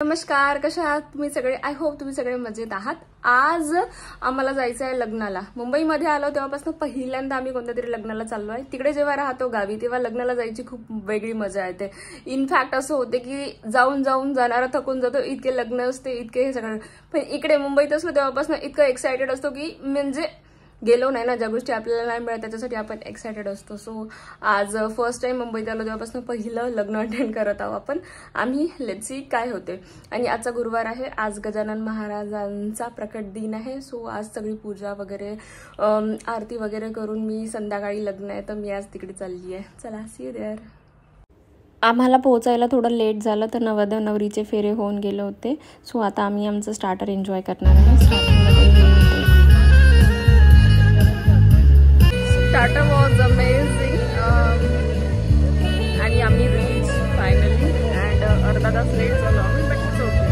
नमस्कार, कशा आहात तुम्ही सगळे? आय होप तुम्ही सगळे मजेत आहात. आज आम्हाला जायचं आहे लग्नाला. मुंबईमध्ये आलो तेव्हापासून पहिल्यांदा आम्ही कोणत्या तरी लग्नाला चाललो आहे. तिकडे जेव्हा राहतो गावी तेव्हा लग्नाला जायची खूप वेगळी मजा येते. इनफॅक्ट असं होते की जाऊन जाणारा थकून जातो, इतके लग्न असते, इतके हे सगळं. पण इकडे मुंबईत असलो तेव्हापासून इतकं एक्साइटेड असतो की म्हणजे गेलो नाही ना, ज्या गोष्टी आपल्याला नाही मिळत त्याच्यासाठी आपण एक्साइटेड असतो. सो आज फर्स्ट टाइम मुंबईत आलो तेव्हापासून पहिलं लग्न अटेंड करत आहोत आपण. आम्ही लेट्स सी काय होते. आणि आजचा गुरुवार आहे, आज गजानन महाराजांचा प्रकट दिन आहे. सो आज सगळी पूजा वगैरे आरती वगैरे करून मी संध्याकाळी लग्न आहे तर मी आज तिकडे चालली आहे. चला, सी यू देअर. आम्हाला पोहोचायला थोडं लेट झालं तर नवरदेव नवरीचे फेरे होऊन गेले होते. सो आता आम्ही आमचं स्टार्टर एन्जॉय करणार आहे. Starter was amazing आणि आम्ही रीच फायनली अँड अर्धा तास लेट झालो आम्ही, बट इट्स ओके.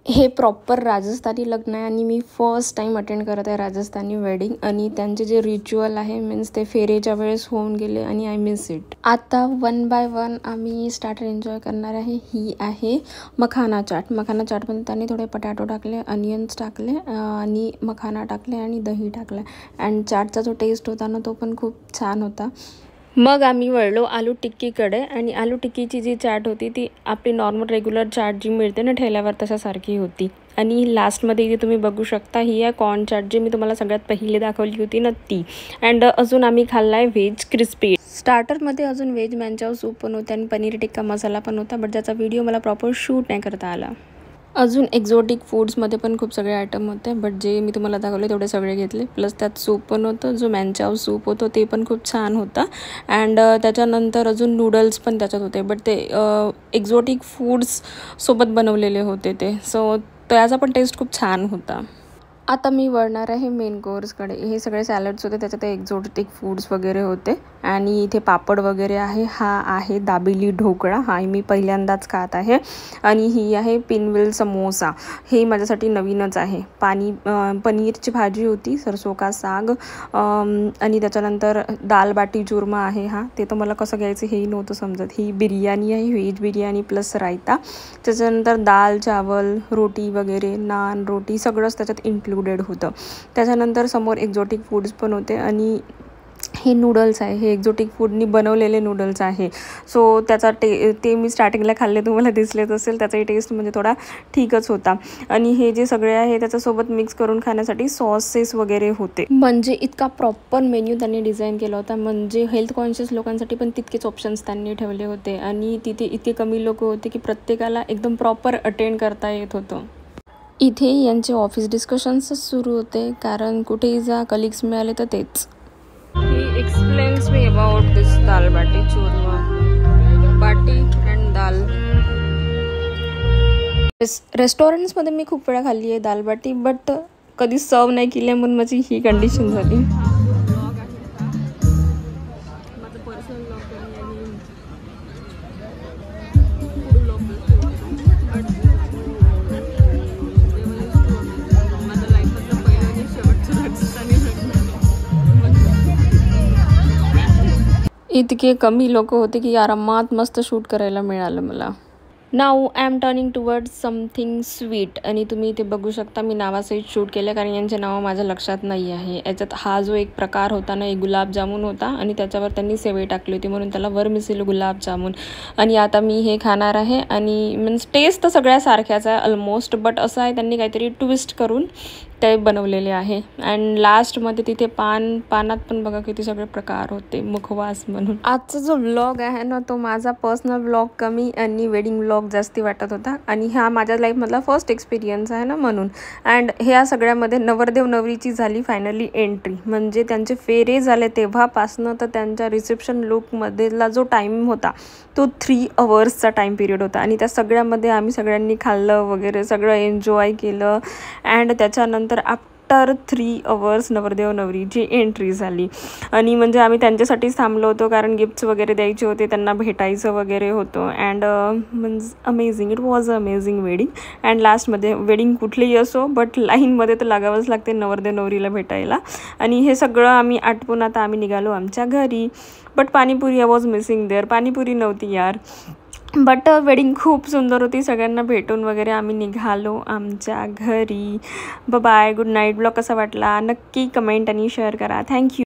हे प्रॉपर राजस्थानी लग्न आहे आणि मी फर्स्ट टाइम अटेंड करत आहे राजस्थानी वेडिंग. आणि त्यांचे जे रिच्युअल आहे मीन्स ते फेरेच्या वेळेस होऊन गेले आणि आय मिस इट. आता 1 बाय 1 आम्ही स्टार्टर एन्जॉय करणार आहे. ही आहे मखाना चाट. मखाना चाटमध्ये त्यांनी थोडे पटॅटो टाकले, अनियन्स टाकले आणि मखाना टाकले आणि दही टाकलं. अँड चाटचा जो टेस्ट होता ना तो पण खूप छान होता. मग आम्ही वळलो आलू टिक्कीकडे. आणि आलू टिक्कीची जी चाट होती ती आपली नॉर्मल रेग्युलर चाट जी मिळते ना ठेल्यावर तशासारखी होती. आणि लास्टमध्ये इथे तुम्ही बघू शकता ही आहे कॉर्न चाट जी मी तुम्हाला सगळ्यात पहिले दाखवली होती ना ती. अँड अजून आम्ही खाल्ला आहे व्हेज क्रिस्पी. स्टार्टरमध्ये अजून व्हेज मॅनचाव सूप पण होते आणि पनीर टिक्का मसाला पण होता, बट ज्याचा व्हिडिओ मला प्रॉपर शूट नाही करता आला. अजून एक्झॉटिक फूड्समध्ये पण खूप सगळे आयटम होते, बट जे मी तुम्हाला दाखवले तेवढे सगळे घेतले. प्लस त्यात सूप पण होतं, जो मॅनचाव सूप होतं ते पण खूप छान होतं. अँड त्याच्यानंतर अजून नूडल्स पण त्याच्यात होते, बट ते एक्झॉटिक फूड्स सोबत बनवलेले होते ते. सो त्याचा पण टेस्ट खूप छान होता. आता मी वळणार आहे मेन कोर्सकडे. हे सगळे सॅलड्स होते, त्याच्यात एक्झॉटिक फूड्स वगैरे होते आणि इथे पापड वगैरे आहे. हा आहे दाबेली ढोकळा, हा मी पहिल्यांदाच खात आहे. आणि ही आहे पिनवेल समोसा, हे माझ्यासाठी नवीनच आहे. पनीरची भाजी होती, सरसो का साग आणि त्याच्यानंतर दाल बाटी चूरमा आहे. हा ते तर मला कसं घ्यायचं हेही नव्हतं समजत. ही बिर्याणी आहे, व्हेज बिर्याणी प्लस रायता. त्याच्यानंतर दाल चावल रोटी वगैरे नान रोटी सगळंच त्याच्यात इन्क्लुडेड होतं. त्याच्यानंतर समोर एक्झॉटिक फूड्स पण होते आणि हे नूडल्स आहे, हे एक्झॉटिक फूडनी बनवलेले नूडल्स आहे. सो त्याचा ते मी स्टार्टिंगला खाल्ले, तुम्हाला दिसलेच असेल. त्याचाही टेस्ट म्हणजे थोडा ठीकच होता. आणि हे जे सगळे आहे त्याच्यासोबत मिक्स करून खाण्यासाठी सॉसेस वगैरे होते. म्हणजे इतका प्रॉपर मेन्यू त्यांनी डिझाईन केला होता. म्हणजे हेल्थ कॉन्शियस लोकांसाठी पण तितकेच ऑप्शन्स त्यांनी ठेवले होते. आणि तिथे इतके कमी लोक होते की प्रत्येकाला एकदम प्रॉपर अटेंड करता येत होतं. इथे यांचे ऑफिस डिस्कशन्सच सुरू होते, कारण कुठेही जा कलिग्स मिळाले तर तेच. He explains me about this dal bati churma, bati and dal. रेस्टॉरंट्समध्ये मी खूप वेळा खाल्ली आहे दाल बाटी, बट कधी सर्व नाही केली म्हणून माझी ही कंडिशन झाली. इतके कमी लोक होते की आरामात मस्त शूट करायला मिळालं मला. Now I am turning towards something sweet. आणि तुम्ही इथे बघू शकता मी नावासहित शूट केलं, कारण यांचे नावं माझ्या लक्षात नाही आहे. याच्यात हा जो एक प्रकार होता ना, एक गुलाबजामुन होता आणि त्याच्यावर त्यांनी सेवई टाकली होती म्हणून त्याला वर्मिसेली गुलाबजामुन. आणि आता मी हे खाणार आहे. आणि मीन्स टेस्ट तर सगळ्या सारख्याच आहे ऑलमोस्ट, बट असं आहे त्यांनी काहीतरी ट्विस्ट करून ते बनवलेले आहे. अँड लास्टमध्ये तिथे पानात पण बघा किती सगळे प्रकार होते मुखवास म्हणून. आजचा जो व्लॉग आहे ना तो माझा पर्सनल व्लॉग कमी आणि वेडिंग व्लॉग जास्ती वाटत होता. आणि हा माझ्या लाईफमधला फर्स्ट एक्सपिरियन्स आहे ना म्हणून. अँड ह्या सगळ्यामध्ये नवरदेव नवरीची झाली फायनली एंट्री. म्हणजे त्यांचे फेरे झाले तेव्हापासनं तर त्यांच्या रिसेप्शन लुकमधला जो टाईम होता तो 3 अवर्सचा टाईम पिरियड होता. आणि त्या सगळ्यामध्ये आम्ही सगळ्यांनी खाल्लं वगैरे सगळं एन्जॉय केलं. अँड त्याच्यानंतर आफ्टर 3 अवर्स नवरदेव नवरीची एंट्री झाली. आणि म्हणजे आम्ही त्यांच्यासाठीच थांबलो होतो, कारण गिफ्ट्स वगैरे द्यायचे होते, त्यांना भेटायचं वगैरे होतं. अँड म्हणजे amazing, it was a amazing wedding. And लास्टमध्ये वेडिंग कुठलीही असो बट लाईनमध्ये तर लागावंच लागते नवरदेव नवरीला भेटायला. आणि हे सगळं आम्ही आटपून आता आम्ही निघालो आमच्या घरी. But panipuri I was missing there. Panipuri नव्हती यार. बट वेडिंग खूप सुंदर होती. सगळ्यांना भेटून वगैरे आम्ही निघालो आमच्या घरी. Bye, good night. ब्लॉग कसा वाटला नक्की कमेंट आणि शेअर करा. थँक्यू.